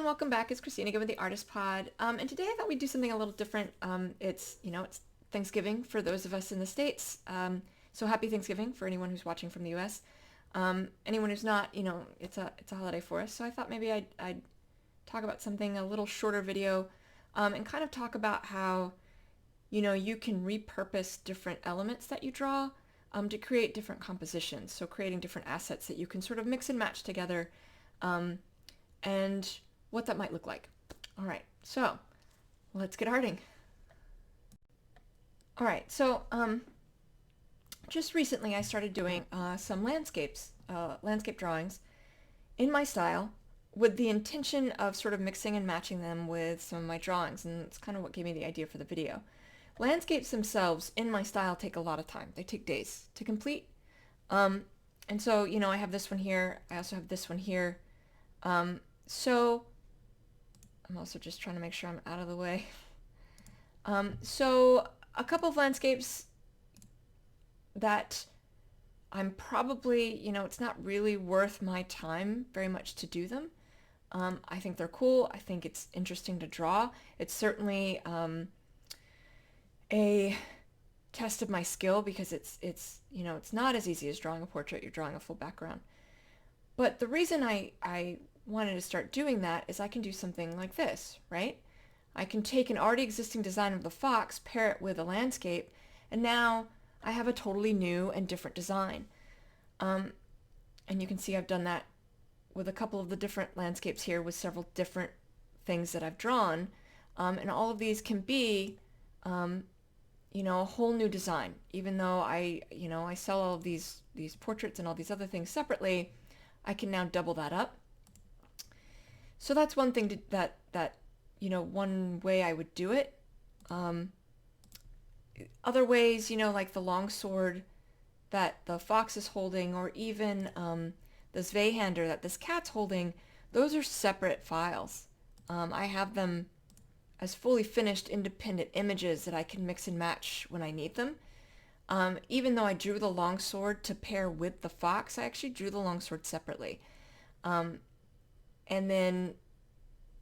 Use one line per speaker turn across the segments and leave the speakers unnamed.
welcome back. It's Christina again with the Artist Pod. And today I thought we'd do something a little different. It's Thanksgiving for those of us in the States. So happy Thanksgiving for anyone who's watching from the U.S. Anyone who's not, it's a holiday for us. So I thought maybe I'd talk about something, a little shorter video, and kind of talk about how, you can repurpose different elements that you draw to create different compositions. So creating different assets that you can sort of mix and match together. And what that might look like. All right, so let's get arting. All right, so just recently I started doing some landscape drawings in my style with the intention of sort of mixing and matching them with some of my drawings, and it's kind of what gave me the idea for the video. Landscapes themselves in my style take a lot of time. They take days to complete. And so, I have this one here. I also have this one here. So I'm also just trying to make sure I'm out of the way. So a couple of landscapes that I'm probably, it's not really worth my time very much to do them. I think they're cool. I think it's interesting to draw. It's certainly a test of my skill because it's not as easy as drawing a portrait. You're drawing a full background. But the reason I wanted to start doing that is I can do something like this, right? I can take an already existing design of the fox, pair it with a landscape, and now I have a totally new and different design. And you can see I've done that with a couple of the different landscapes here with several different things that I've drawn. And all of these can be, a whole new design. Even though I sell all of these portraits and all these other things separately, I can now double that up. So that's one thing that one way I would do it. Other ways, like the long sword that the fox is holding, or even the Zweihander that this cat's holding, those are separate files. I have them as fully finished independent images that I can mix and match when I need them. Even though I drew the longsword to pair with the fox, I actually drew the longsword separately. And then,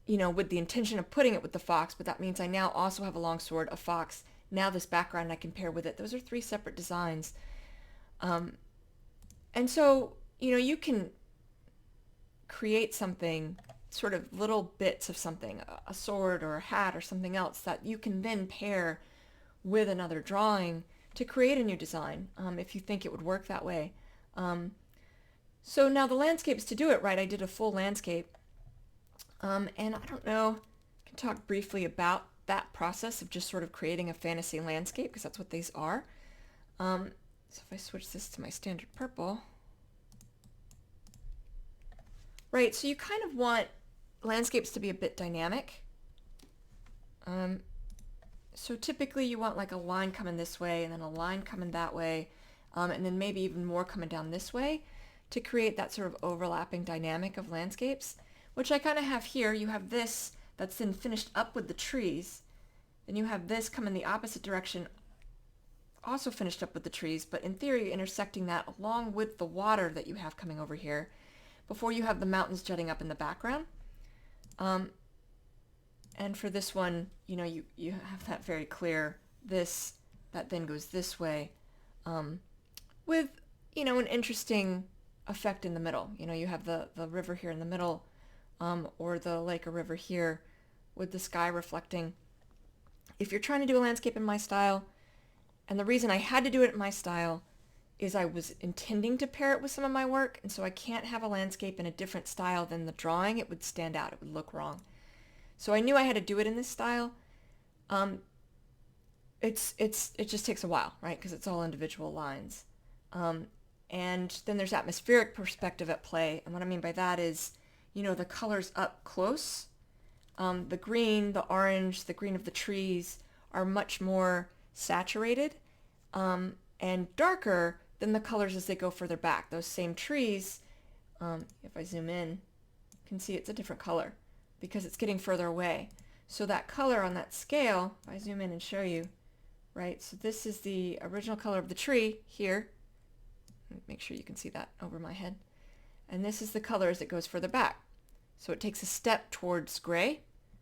with the intention of putting it with the fox, but that means I now also have a longsword, a fox, now this background I can pair with it. Those are three separate designs. And so, you can create something, sort of little bits of something, a sword or a hat or something else that you can then pair with another drawing to create a new design, if you think it would work that way. So now the landscapes, to do it right, I did a full landscape. And I don't know, I can talk briefly about that process of just sort of creating a fantasy landscape, because that's what these are. So if I switch this to my standard purple. Right, so you kind of want landscapes to be a bit dynamic. So typically you want like a line coming this way and then a line coming that way, and then maybe even more coming down this way to create that sort of overlapping dynamic of landscapes, which I kind of have here. You have this that's then finished up with the trees. Then you have this coming the opposite direction, also finished up with the trees, but in theory intersecting that along with the water that you have coming over here before you have the mountains jutting up in the background. And for this one, you have that very clear, this, that then goes this way, with, an interesting effect in the middle. You have the river here in the middle, or the lake or river here with the sky reflecting. If you're trying to do a landscape in my style, and the reason I had to do it in my style is I was intending to pair it with some of my work, and so I can't have a landscape in a different style than the drawing. It would stand out. It would look wrong. So I knew I had to do it in this style. It just takes a while, right? Because it's all individual lines. And then there's atmospheric perspective at play. And what I mean by that is, the colors up close, the green, the orange, the green of the trees are much more saturated and darker than the colors as they go further back. Those same trees, if I zoom in, you can see it's a different color because it's getting further away. So that color on that scale, if I zoom in and show you, right, so this is the original color of the tree here. Make sure you can see that over my head. And this is the color as it goes further back. So it takes a step towards gray,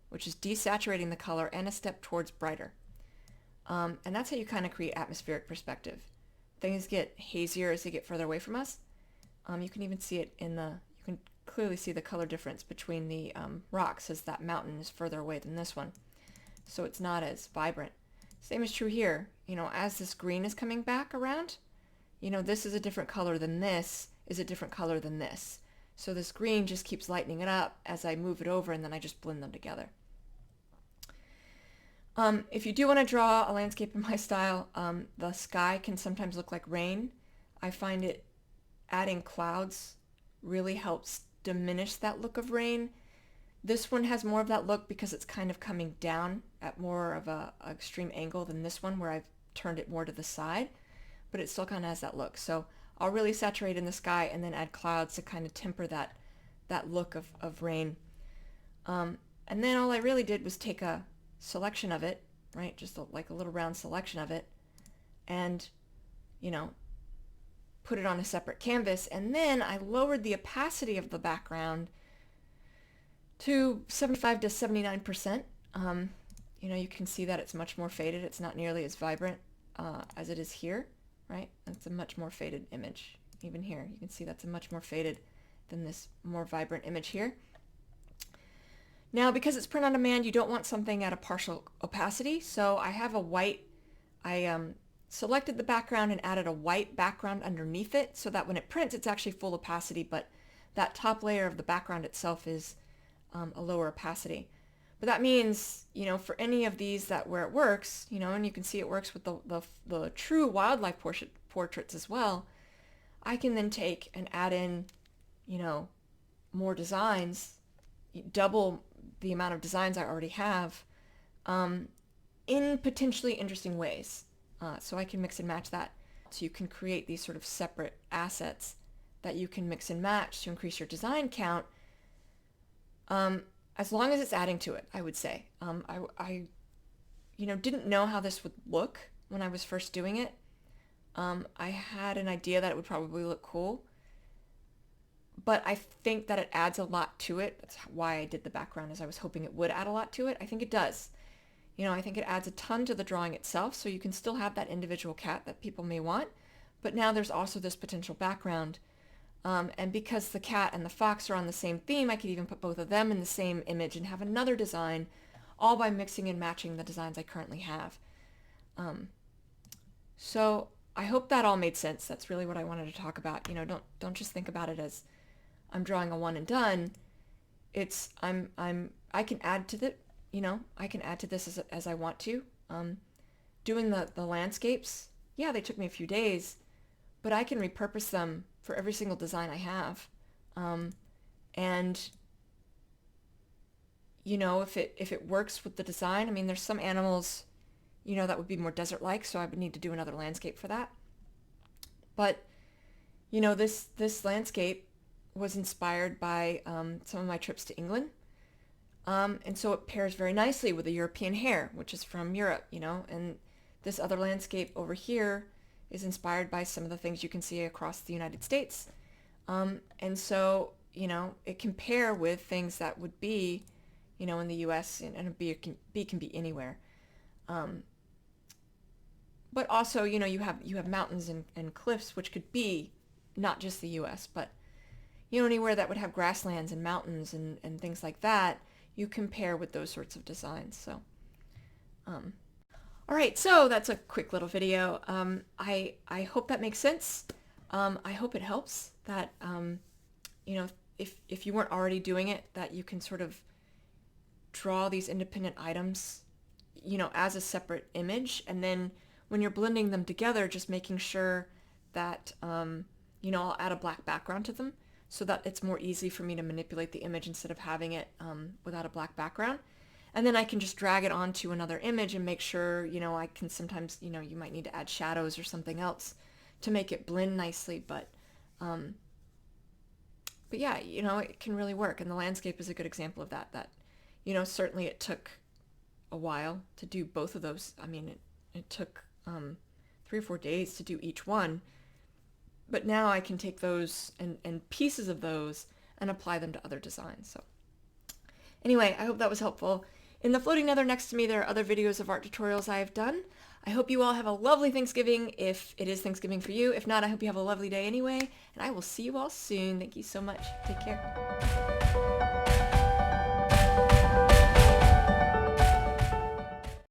which is desaturating the color, and a step towards brighter. And that's how you kind of create atmospheric perspective. Things get hazier as they get further away from us. You can even see it you can clearly see the color difference between the rocks as that mountain is further away than this one. So it's not as vibrant. Same is true here. As this green is coming back around, this is a different color than this is a different color than this. So this green just keeps lightening it up as I move it over, and then I just blend them together. If you do want to draw a landscape in my style, the sky can sometimes look like rain. I find adding clouds really helps diminish that look of rain. This one has more of that look because it's kind of coming down at more of a extreme angle than this one where I've turned it more to the side, but it still kind of has that look. So I'll really saturate in the sky and then add clouds to kind of temper that look of rain. And then all I really did was take a selection of it, right? Just like a little round selection of it, and put it on a separate canvas, and then I lowered the opacity of the background to 75 to 79%. You can see that it's much more faded. It's not nearly as vibrant as it is here, right? It's a much more faded image. Even here, you can see that's a much more faded than this more vibrant image here. Now, because it's print on demand, you don't want something at a partial opacity, so I have a white, selected the background and added a white background underneath it so that when it prints, it's actually full opacity, but that top layer of the background itself is a lower opacity. But that means, for any of these where it works, and you can see it works with the true wildlife portraits as well, I can then take and add in, more designs, double the amount of designs I already have, in potentially interesting ways. So I can mix and match that. So you can create these sort of separate assets that you can mix and match to increase your design count, as long as it's adding to it, I would say. I didn't know how this would look when I was first doing it. I had an idea that it would probably look cool, but I think that it adds a lot to it. That's why I did the background, is I was hoping it would add a lot to it. I think it does. I think it adds a ton to the drawing itself, so you can still have that individual cat that people may want, but now there's also this potential background. And because the cat and the fox are on the same theme, I could even put both of them in the same image and have another design, all by mixing and matching the designs I currently have. So I hope that all made sense. That's really what I wanted to talk about. Don't just think about it as I'm drawing a one and done. It's I can add to I can add to this as I want to. Doing the landscapes, yeah, they took me a few days, but I can repurpose them for every single design I have. And if it works with the design, there's some animals, that would be more desert-like, so I would need to do another landscape for that. But, this landscape was inspired by some of my trips to England. And so it pairs very nicely with the European hare, which is from Europe, and this other landscape over here is inspired by some of the things you can see across the United States. And so, it can pair with things that would be, in the U.S., and a bee can be anywhere. But also, you have mountains and cliffs, which could be not just the U.S., but, anywhere that would have grasslands and mountains and things like that, you can pair with those sorts of designs. So, all right, so that's a quick little video. I hope that makes sense. I hope it helps that, if you weren't already doing it, that you can sort of draw these independent items, as a separate image. And then when you're blending them together, just making sure that, I'll add a black background to them so that it's more easy for me to manipulate the image instead of having it without a black background. And then I can just drag it onto another image and make sure, I can sometimes, you might need to add shadows or something else to make it blend nicely. But yeah, it can really work. And the landscape is a good example of that, certainly it took a while to do both of those. It took 3 or 4 days to do each one. But now I can take those and pieces of those and apply them to other designs. So Anyway, I hope that was helpful. In the floating nether next to me, there are other videos of art tutorials I have done. I hope you all have a lovely Thanksgiving if it is Thanksgiving for you. If not, I hope you have a lovely day anyway, and I will see you all soon. Thank you so much. Take care.